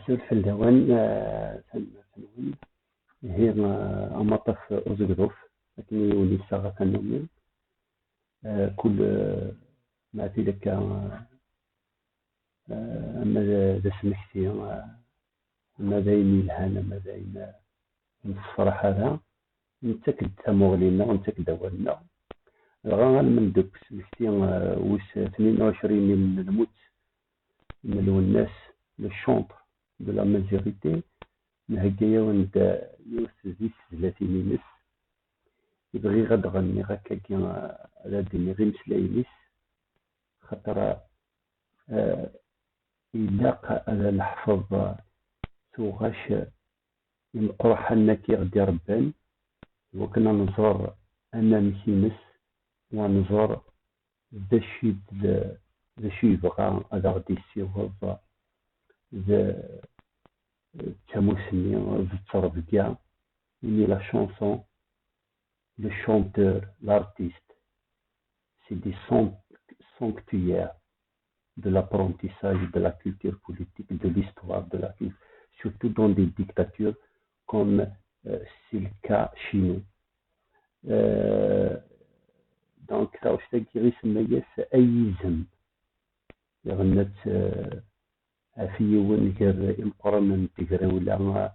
سولف اللوان تنون هي أمطف أزقروف لكن يولي ساغا تنومي كل ما في لك أما ذا سمحتي أما دايما الهانا أما دايما نصفرح هذا نتاكد تموغلينا ونتاكد أولنا غير من دوك سمحتي وش 22 من الموت من الناس للشونطر دو لا ماجوريتي نهجيا وند يوسف 30 نس يبغي غد غني غاكا كي على ديني غير مسلاينيس خاطر يلاق على الحفظ توغاش يمقرح لنا كي غدي ربان وكنا نزور انا مسينس ونزور ذا الشي يبغى هذا غدي يسيوض ذا تاموسني ذا التربكة إني لا شانسون le chanteur, l'artiste, c'est des sanctuaires de l'apprentissage de la culture politique, de l'histoire de la culture, surtout dans des dictatures comme c'est le cas chez nous. Donc, ça, je dirais c'est أيزم غنت في يوم غير إمقرن تقرا ولا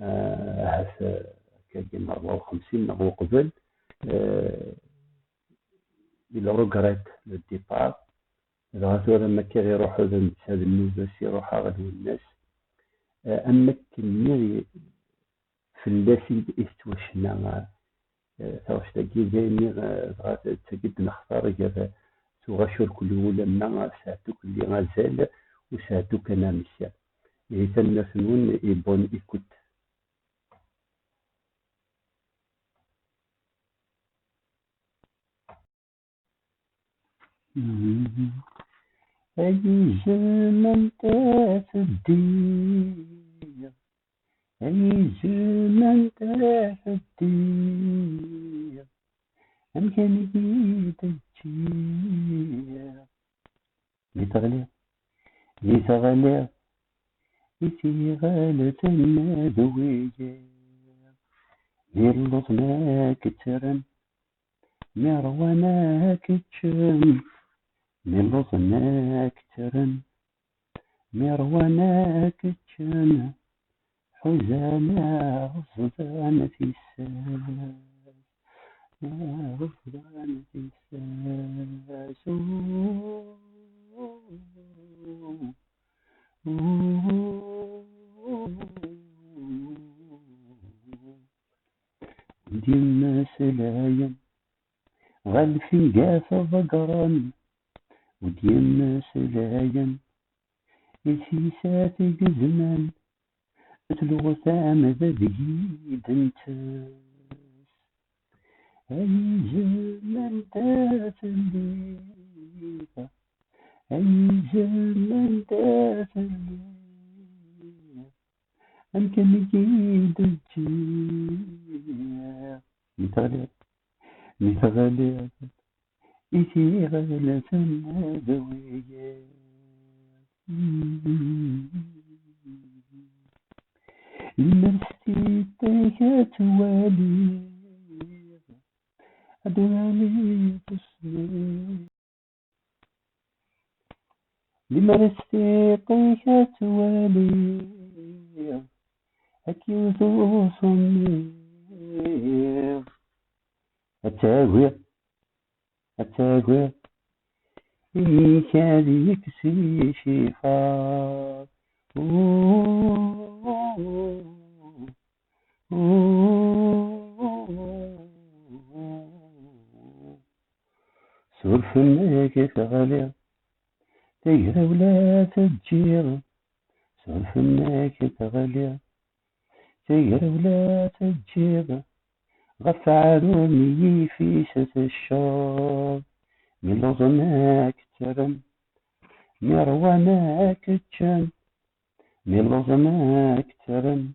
هاف كاين 54 هو قبل إلا رجعت للديبار الغاتو لما كي يروحوا هذا النوبة يروحوا غادي الناس أما كمية في اللاسي استوشنا تواش تاكي جايني غات تجد نختار جاب تغشر كل ولما ساعتو كل غازال وساعتو كنا مسيا إذا الناس نون يبون يكوت أي زمن تفدي أي زمن تفدي أمكن تجي يتغلي يتغلي يتغلي النادوية يلطنا كترن مرونا كتشم ملطنا كترن مرونا كتشم حزانا غصدان في الساس غصدان في الساس ديما سلايم غالفين قافة ضقران وديما سلايم السيسات قزمان تلو ثام ذبيد انتاس أي زمن تاتليها أي زمن تاتليها أمكن يجيد الجيع مثغلي إثي غلة النادوية لمرستي تيكات والي أدواني تصلي لمرستي تيكات والي أكيد وصني أتاقوي إني كان يكسي شفا سولفنا كتغلي تقرا ولا تجيغ سولفنا كتغلي تقرا ولا تجيغ غفعلوني في ست الشوق من لظناك ترم مرواناك تشم من لظناك ترم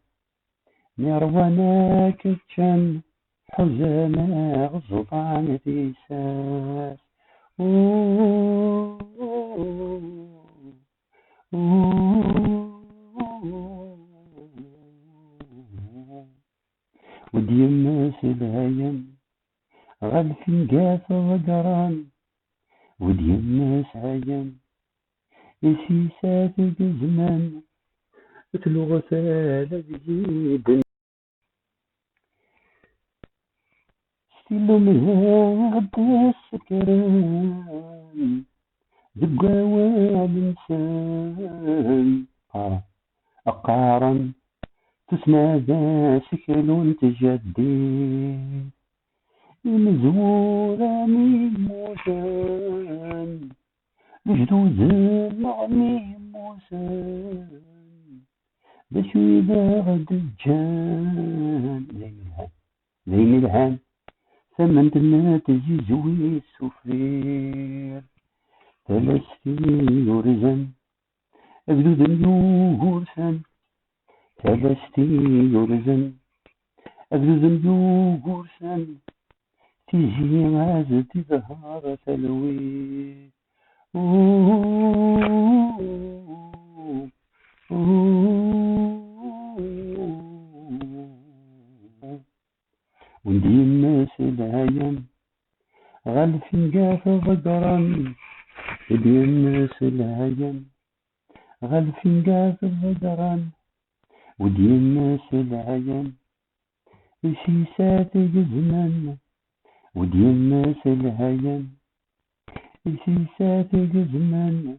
مرواناك تشم حزانا غصبان في ساس وديما سلهايم غالفين قاف وقران وديما سهايم إسيسات الزمان تلو غسالة جديد ستيلو مهاد السكران دقاوى الإنسان أقارن تسمع ذا سكل تجديد المزورة موسان بجدوز المعني موسان باش إذا غد الجان زي ملهان ثمن دنا تجي زوي السفير ثلاثتي يورزن أجدود اليوغورسن ثلاثتي يورزن أجدود اليوغورسن تيجي غازتي ظهر ثلوي وندي الناس الهيم غالفين قاف ضقران ودي الناس الهيم غالفين قاف ضقران ودي الناس الهيم إسيسات الزمان ودي الناس الهيم إسيسات الزمان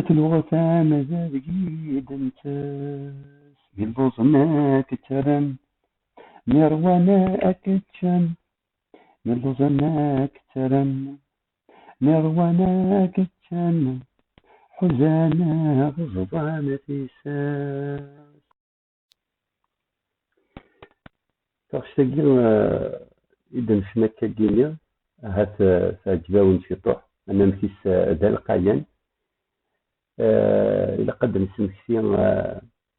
تلغة ماذا بقيد انتاس بالبوزنا كترن مرونا أكتشن بالبوزنا كترن مرونا أكتشن حزانا غضبان تيساس تغشتقل إذا نشنا كالدنيا هات فاجباون شطوح أنا مكيس ذا القايان إلا قد نسمكسي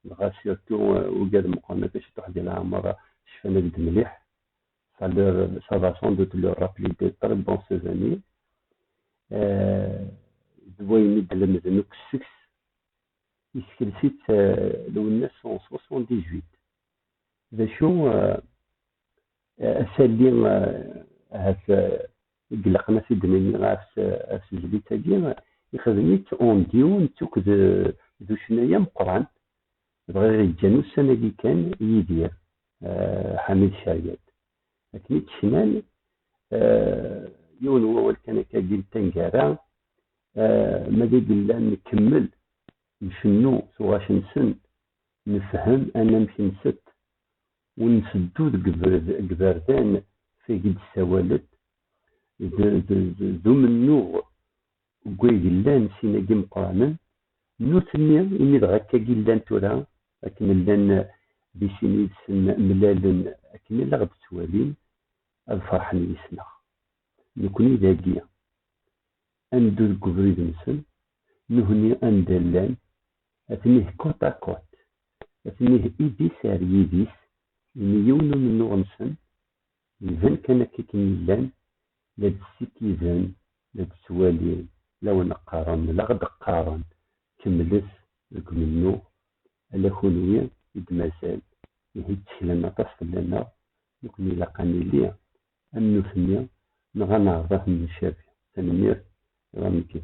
الغاسيرتو وقاد مقامة شطوح ديال العمر شفنا قد مليح ça va sans doute leur rappeler de très bons souvenirs دوا يمد لمزنوك السكس يسكرسيت لو 1978 ذا شو أسالي هاف قلقنا في دمني غاف زليتا دي يخدميت اون ديون توك ذو شنايا مقران بغي يجانو السنة دي كان يدير حميد شايد لكن تشنان يون هو كان كاجيل تنكارا ماذا قلنا نكمل نشنو سواش نسن نفهم أنا مشي نست ونسدو قبردان في قد السوالت ذو منو قوي قلان سينا قيم قرانا نوثني إني دغاكا قلان تورا لكن اللان بسيني سن ملالن لكن لا غد توالين الفرحني يسنا نكوني ذاكيا أندو القبريد نسن نهني أندلان أتنيه كوتا كوت أتنيه إيديس ار يديس إني يونو من نغنسن إذن كان كيكين اللان لا تسيكيزان لا تسوالين لو نقارن لا غد قارن كملس لك منو ألا خونويا يدمازال يهيد لنا تصل لنا نكوني لقاني ليا أن نفنيا نغنى عرضه من الشافي تنمير رامي كيف